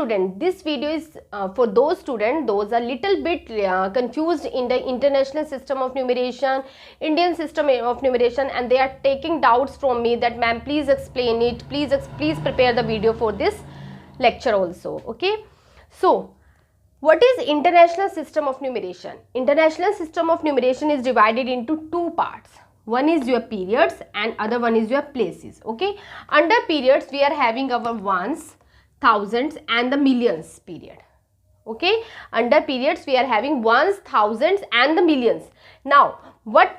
student, this video is for those students those are little bit confused in the international system of numeration, Indian system of numeration, and they are taking doubts from me that ma'am please explain it, please prepare the video for this lecture also. Okay, so what is international system of numeration? International system of numeration is divided into two parts. One is your periods and other one is your places. Okay, under periods we are having our ones, thousands and the millions period. Okay, under periods we are having ones, thousands and the millions. Now what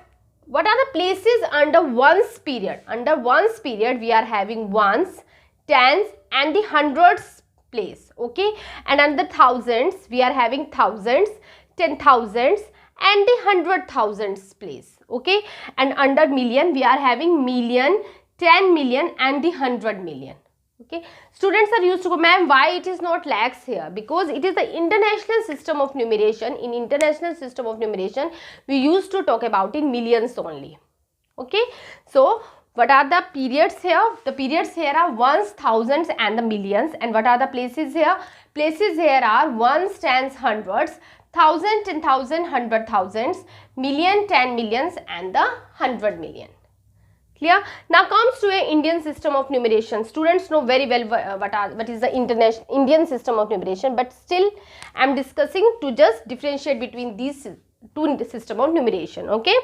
are the places under ones period? Under ones period we are having ones, tens and the hundreds place. Okay, and under thousands we are having thousands, 10,000s and the 100,000s place. Okay, and under million we are having million, 10 million and the 100 million. Okay, students are used to go, ma'am why it is not lakhs here? Because it is the international system of numeration. In international system of numeration we used to talk about in millions only. Okay, so what are the periods here? The periods here are ones, thousands and the millions. And what are the places here? Places here are ones, tens, hundreds, thousand, 10,000, 100,000s, million, 10 millions and the 100 million. Clear? Now comes to a Indian system of numeration. Students know very well what is the international Indian system of numeration, but still I am discussing to just differentiate between these two system of numeration. Okay,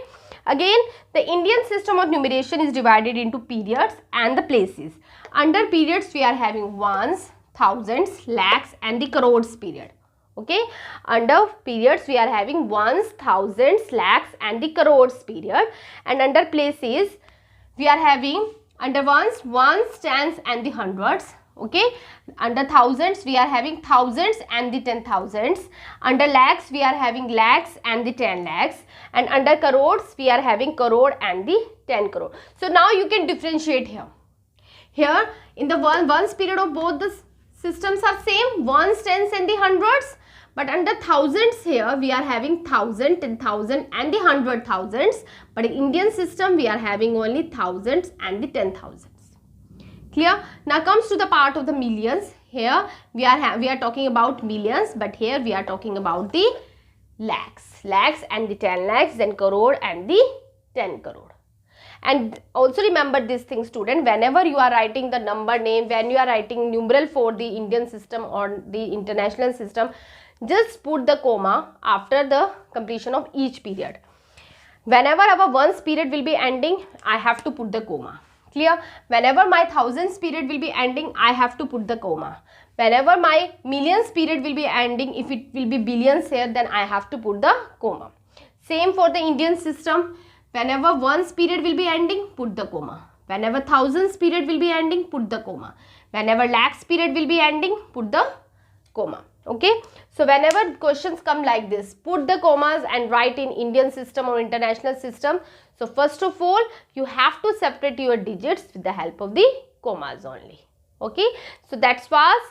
again the Indian system of numeration is divided into periods and the places. Under periods we are having ones, thousands, lakhs and the crores period. Okay, under periods we are having ones, thousands, lakhs and the crores period. And under places we are having under ones, tens and the hundreds. Okay, under thousands we are having thousands and the 10,000s. Under lakhs we are having lakhs and the 10 lakhs. And under crores we are having crore and the 10 crore. So now you can differentiate here. Here in the ones period of both the systems are same, ones, tens and the hundreds. But under thousands here we are having 1,000, 10,000 and the 100,000s. But in Indian system we are having only thousands and the 10,000s. Clear? Now comes to the part of the millions. Here we are talking about millions, but here we are talking about the lakhs and the 10 lakhs, then crore and the 10 crore. And also remember this thing, student, whenever you are writing the number name, when you are writing numeral for the Indian system or the international system, just put the comma after the completion of each period. Whenever our ones period will be ending, I have to put the comma. Clear? Whenever my thousands period will be ending, I have to put the comma. Whenever my millions period will be ending, if it will be billions here, then I have to put the comma. Same for the Indian system. Whenever ones period will be ending, put the comma. Whenever thousands period will be ending, put the comma. Whenever lakhs period will be ending, put the comma. Okay, so whenever questions come like this, put the commas and write in Indian system or international system. So first of all, you have to separate your digits with the help of the commas only. Okay, so that was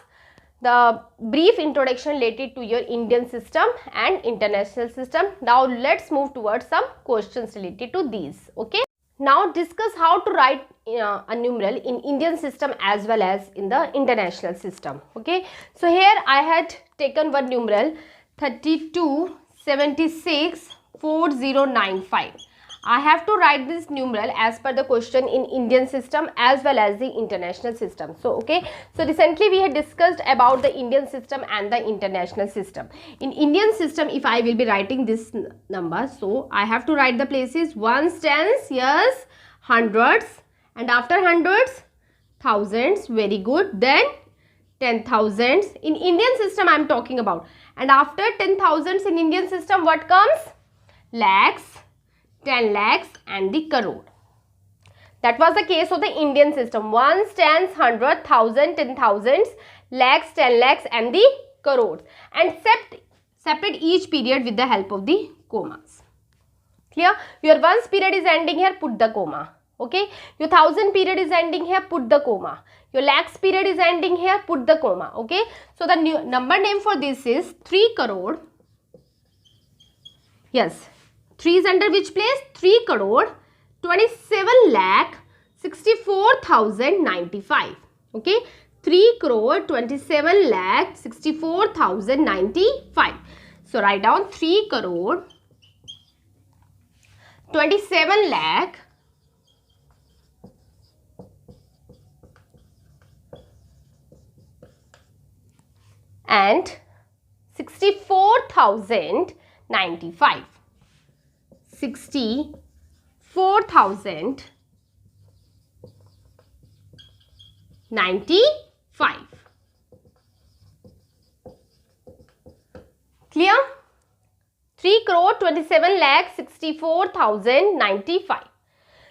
the brief introduction related to your Indian system and international system. Now let's move towards some questions related to these. Okay, now discuss how to write a numeral in Indian system as well as in the international system. Okay, so here I had taken one numeral 32764095. I have to write this numeral as per the question in Indian system as well as the international system. So okay, so recently we had discussed about the Indian system and the international system. In Indian system, if I will be writing this number, so I have to write the places ones, tens, yes, hundreds, and after hundreds, thousands. Very good. Then 10,000s in Indian system I am talking about. And after 10,000s in Indian system, what comes? Lakhs, 10 lakhs and the crore. That was the case of the Indian system. Ones, tens, 100, 1,000, 10,000s, lakhs, 10 lakhs and the crores. And separate each period with the help of the commas. Clear? Your ones period is ending here, put the comma. Okay, your 1,000 period is ending here, put the comma. Your lakhs period is ending here, put the comma. Okay, so the new number name for this is 3 crore. Yes, 3 is under which place? 3 crore 27 lakh 64,095. Okay, 3,27,64,095. So write down 3,27 lakh and 64,095. 64,095. Clear? 3,27,64,095.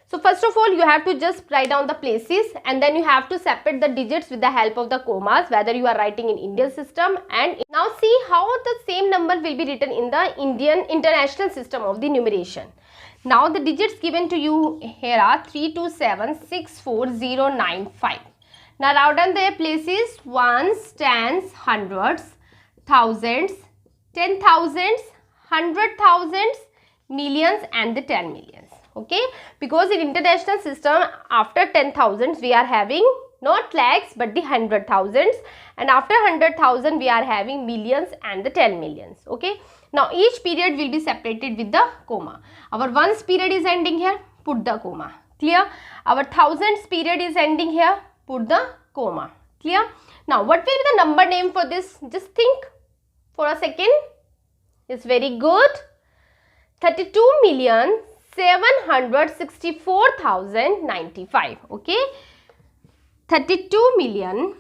So first of all, you have to just write down the places and then you have to separate the digits with the help of the commas, whether you are writing in Indian system. And now see how the same number will be written in the international system of the numeration. Now the digits given to you here are 327,64095. Now write down their places: ones, tens, hundreds, thousands, 10,000s, 100,000s, millions and the 10 millions. Okay, because in international system after 10,000s we are having not lakhs but the 100,000s, and after 100,000 we are having millions and the 10 millions. Okay, now each period will be separated with the comma. Our ones period is ending here, put the comma. Clear? Our thousands period is ending here, put the comma. Clear? Now what will be the number name for this? Just think for a second. It's very good. 32,764,095. Okay, 32 million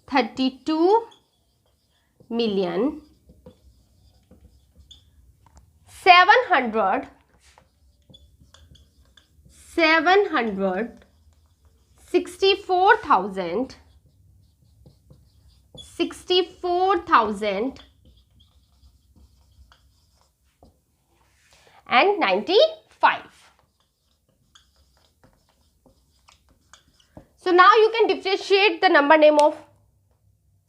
764,000 and 95. So now you can differentiate the number name of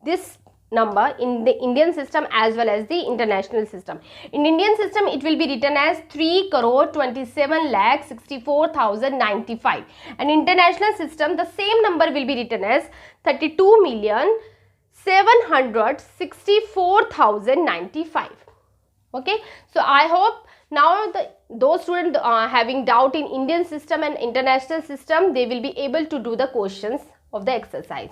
this number in the Indian system as well as the international system. In Indian system it will be written as 3,27,64,095, and international system the same number will be written as 32,764,095. Okay, so I hope now those students having doubt in Indian system and international system, they will be able to do the questions of the exercise.